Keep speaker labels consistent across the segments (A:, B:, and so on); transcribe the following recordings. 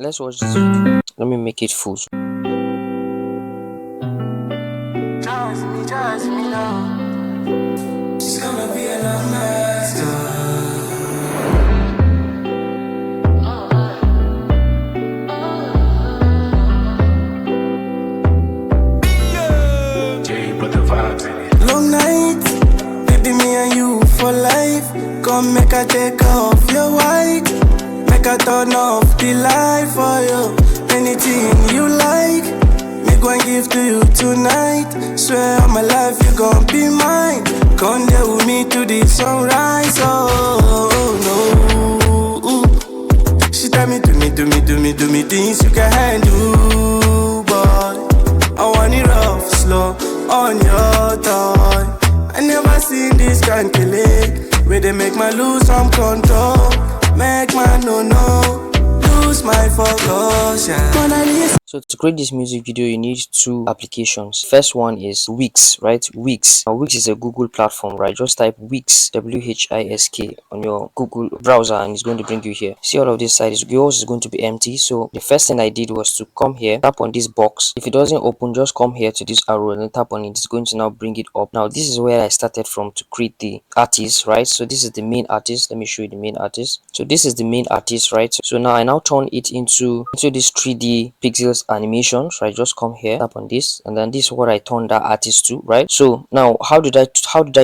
A: Let's watch this video. Let me make it full.
B: Trust me now. She's gonna be a long master. Put the vibes in it. Long night, baby, me and you for life. Come make a take off your white. Make a turn off the light for you. Anything you like, me go and give to you tonight. Swear on my life you gon' be mine. Come there with me to the sunrise. Oh no. She tell me do me things you can handle, boy. I want it rough, slow, on your toy. I never seen this kind of leg where they make my lose some control. Make my no, lose my focus, yeah.
A: So to create this music video, you need two applications. First one is Wix, right? Wix. Now, Wix is a Google platform, right? Just type Wix, WHISK on your Google browser and it's going to bring you here. See all of this side, yours is going to be empty. So the first thing I did was to come here, tap on this box. If it doesn't open, just come here to this arrow and then tap on it. It's going to now bring it up. Now, this is where I started from to create the artist, right? So this is the main artist. Let me show you the main artist. So this is the main artist, right? So now I now turn it into this 3D pixels animations, right? Just come here, tap on this, and then this is what I turned that artist to, right? So now how did I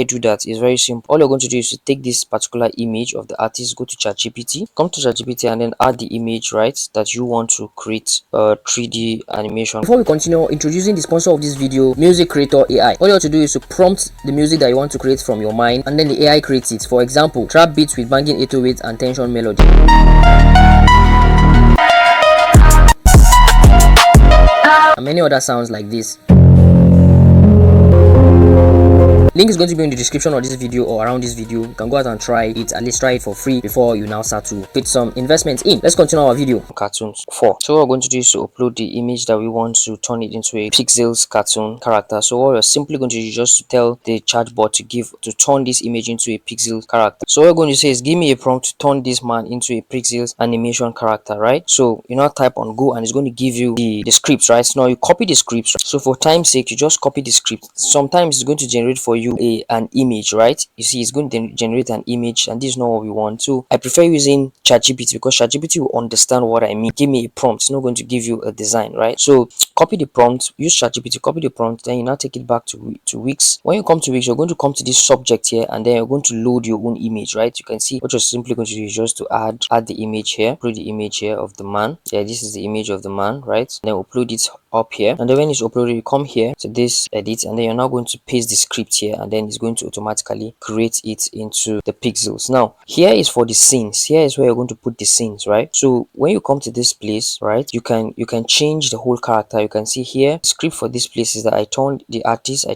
A: do that? It's very simple. All you're going to do is to take this particular image of the artist, go to ChatGPT, come to ChatGPT, and then add the image, right, that you want to create a 3D animation. Before we continue, introducing the sponsor of this video, Music Creator AI. All you have to do is to prompt the music that you want to create from your mind, and then the AI creates it. For example, trap beats with banging 808 and tension melody. And many other sounds like this. Link is going to be in the description of this video or around this video. You can go out and try it, at least try it for free before you now start to put some investments in. Let's continue our video. Cartoons 4. So what we're going to do is to upload the image that we want to turn it into a pixels cartoon character. So what we're simply going to do is just to tell the chatbot to turn this image into a pixel character. So what we're going to say is give me a prompt to turn this man into a pixels animation character, right? So you now type on go and it's going to give you the scripts, right? So now you copy the scripts. So for time's sake, you just copy the script. Sometimes it's going to generate for you an image, right? You see, it's going to generate an image, and this is not what we want. So I prefer using ChatGPT because ChatGPT will understand what I mean. Give me a prompt. It's not going to give you a design, right? So copy the prompt, use ChatGPT, copy the prompt, then you now take it back to Wix. When you come to Wix, you're going to come to this subject here, and then you're going to load your own image, right? You can see what you're simply going to do is just to add the image here, put the image here of the man. Yeah, this is the image of the man, right? And then upload it up here, and then when it's uploaded, you come here to this edit, and then you're now going to paste the script here, and then it's going to automatically create it into the pixels. Now here is for the scenes. Here is where you're going to put the scenes, right? So when you come to this place, right, you can change the whole character. You can see here the script for this place is that I told the artist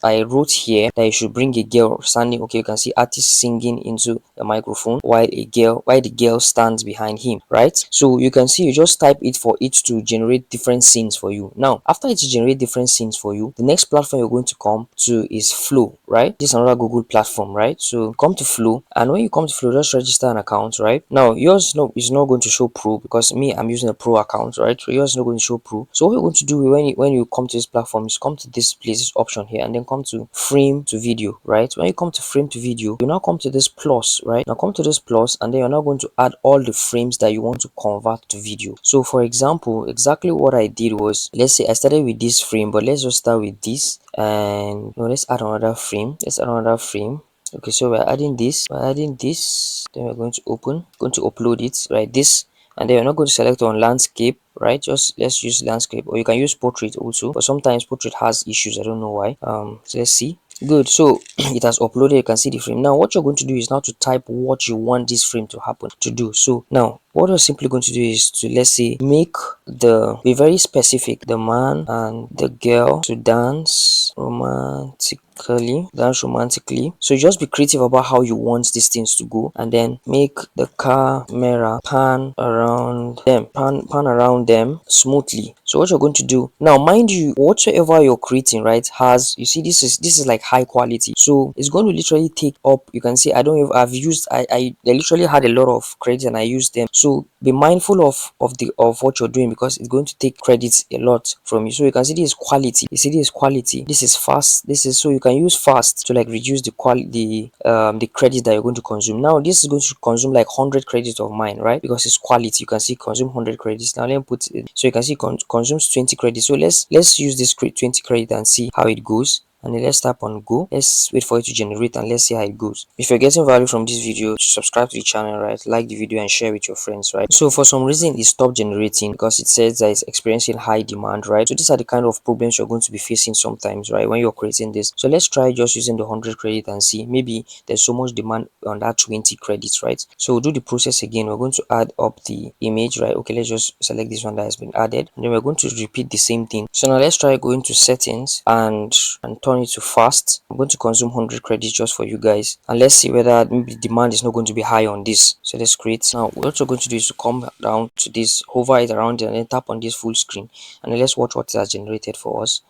A: I wrote here that you should bring a girl standing. Okay, you can see artist singing into a microphone while the girl stands behind him, right? So you can see you just type it for it to generate different scenes for you. Now after it generate different scenes for you, the next platform you're going to come to is Flow, right? This is another Google platform, right? So come to Flow, and when you come to Flow, just register an account, right? Now yours is not going to show pro because I'm using a pro account, right? So yours is not going to show pro. So what you're going to do when you come to this platform is come to this place, this option here, and then come to frame to video, right? When you come to frame to video, you now come to this plus, right? Now come to this plus, and then you're now going to add all the frames that you want to convert to video. So for example, exactly what I did was, let's say I started with this frame, but let's just start with this, and let's add another frame. Okay, so we're adding this, then we're going to upload it, right? This, and then we're not going to select on landscape, right? Just let's use landscape, or you can use portrait also, but sometimes portrait has issues. I don't know why. So let's see. Good, so it has uploaded. You can see the frame. Now what you're going to do is now to type what you want this frame to happen to do. So now what we're simply going to do is to, let's say, be very specific, the man and the girl to dance romantically. So just be creative about how you want these things to go, and then make the camera pan around them smoothly. So what you're going to do now, mind you, whatsoever you're creating, right, has, you see, this is like high quality, so it's going to literally take up, you can see I literally had a lot of credits and I used them. So So be mindful of what you're doing, because it's going to take credits a lot from you. So you can see this is quality, you see this is quality, this is fast, this is, so you can use fast to like reduce the quality, the credit that you're going to consume. Now this is going to consume like 100 credits of mine, right? Because it's quality, you can see consume 100 credits. Now let me put it, so you can see consumes 20 credits. So let's use this 20 credit and see how it goes. And then let's tap on go. Let's wait for it to generate and let's see how it goes. If you're getting value from this video, subscribe to the channel, right? Like the video and share with your friends, right? So for some reason it stopped generating because it says that it's experiencing high demand, right? So these are the kind of problems you're going to be facing sometimes, right, when you're creating this. So let's try just using the 100 credit and see. Maybe there's so much demand on that 20 credits, right? So we'll do the process again. We're going to add up the image, right? Okay, let's just select this one that has been added, and then we're going to repeat the same thing. So now let's try going to settings and turn it to fast. I'm going to consume 100 credits just for you guys, and let's see whether maybe demand is not going to be high on this. So let's create. Now we're also going to do is to come down to this, hover it around it, and then tap on this full screen, and then let's watch what it has generated for us.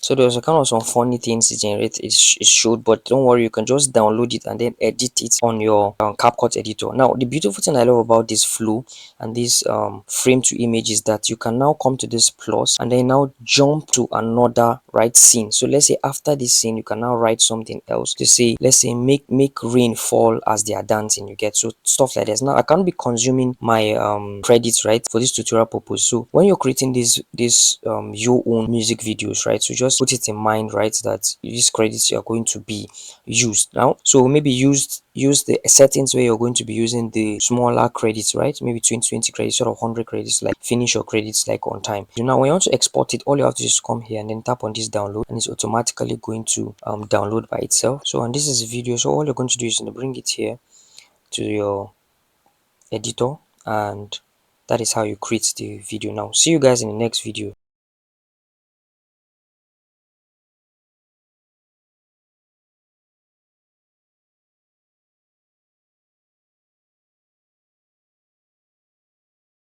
A: So there was a kind of some funny things it showed, but don't worry, you can just download it and then edit it on your CapCut editor. Now the beautiful thing I love about this flow and this frame to image is that you can now come to this plus and then now jump to another right scene. So let's say after this scene you can now write something else to say, let's say make rain fall as they are dancing, you get, so stuff like this. Now I can't be consuming my credits, right, for this tutorial purpose. So when you're creating this your own music videos, right, so just put it in mind, right, that these credits are going to be used now. So maybe use the settings where you're going to be using the smaller credits, right, maybe 20 credits, sort of 100 credits, like finish your credits like on time. So now when you want to export it, all you have to do is come here and then tap on this download, and it's automatically going to download by itself. So and this is a video, so all you're going to do is to bring it here to your editor, and that is how you create the video. Now see you guys in the next video.